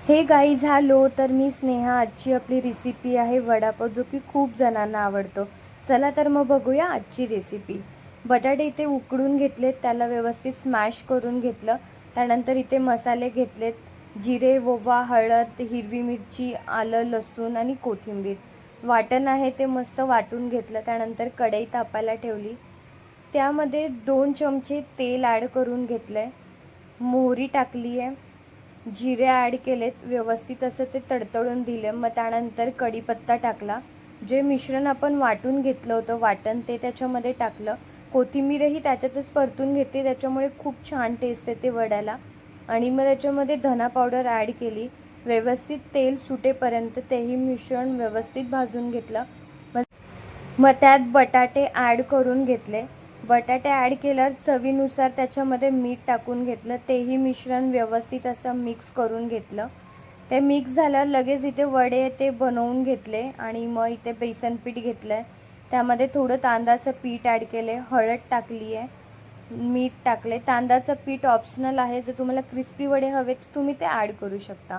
हे guys hello. तर मी स्नेहा. आजची आपली रेसिपी आहे वडापाव, जो की खूप जणांना आवडतो. चला तर मग बघूया आजची रेसिपी. बटाटे इथे उकडून घेतलेत, त्याला व्यवस्थित स्मॅश करून घेतलं. त्यानंतर इथे मसाले घेतलेत, जिरे, ओवा, हळद, हिरवी मिरची, आलं, लसूण आणि कोथिंबीर. वाटण आहे ते मस्त वाटून घेतलं. त्यानंतर कढई तापायला ठेवली, त्यामध्ये 2 चमचे तेल ॲड करून घेतलं आहे. मोहरी टाकली आहे, जिरे ॲड केलेत, व्यवस्थित असं ते तडतडून दिले. मग त्यानंतर कढीपत्ता टाकला. जे मिश्रण आपण वाटून घेतलं होतं वाटण, ते त्याच्यामध्ये टाकलं. कोथिंबीरही त्याच्यातच परतून घेतली, त्याच्यामुळे खूप छान टेस्ट येते वड्याला. आणि मग त्याच्यामध्ये धना पावडर ॲड केली. व्यवस्थित तेल सुटेपर्यंत तेही मिश्रण व्यवस्थित भाजून घेतलं. मग त्यात बटाटे ॲड करून घेतले. बटाटे ॲड केल्यावर चवीनुसार त्याच्यामध्ये मीठ टाकून घेतलं. तेही मिश्रण व्यवस्थित असं मिक्स करून घेतलं. ते मिक्स झाल्यावर लगेच इथे वडे ते बनवून घेतले. आणि मग इथे बेसन पीठ घेतलं आहे, त्यामध्ये थोडं तांदळाचं पीठ ॲड केले, हळद टाकली आहे, मीठ टाकले. तांदळाचं पीठ ऑप्शनल आहे, जर तुम्हाला क्रिस्पी वडे हवे तर तुम्ही ते ॲड करू शकता.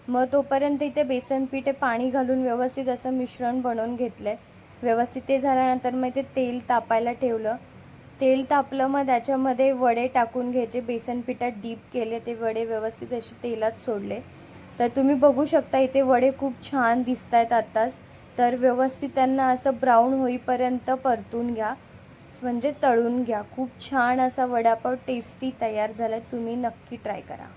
मग तोपर्यंत इथे बेसन पीठ पाणी घालून व्यवस्थित असं मिश्रण बनवून घेतलं आहे. व्यवस्थित ते झाल्यानंतर मग ते तेल तापायला ठेवलं. तेल तापलं, मग त्याच्यामध्ये वडे टाकून घ्यायचे. बेसन पिठात डीप केले ते वडे, व्यवस्थित असे तेलात सोडले. तर तुम्ही बघू शकता इथे वडे खूप छान दिसत आहेत आत्ताच. तर व्यवस्थित त्यांना असं ब्राऊन होईपर्यंत परतून घ्या, म्हणजे तळून घ्या. खूप छान असा वडापाव टेस्टी तयार झाला. तुम्ही नक्की ट्राय करा.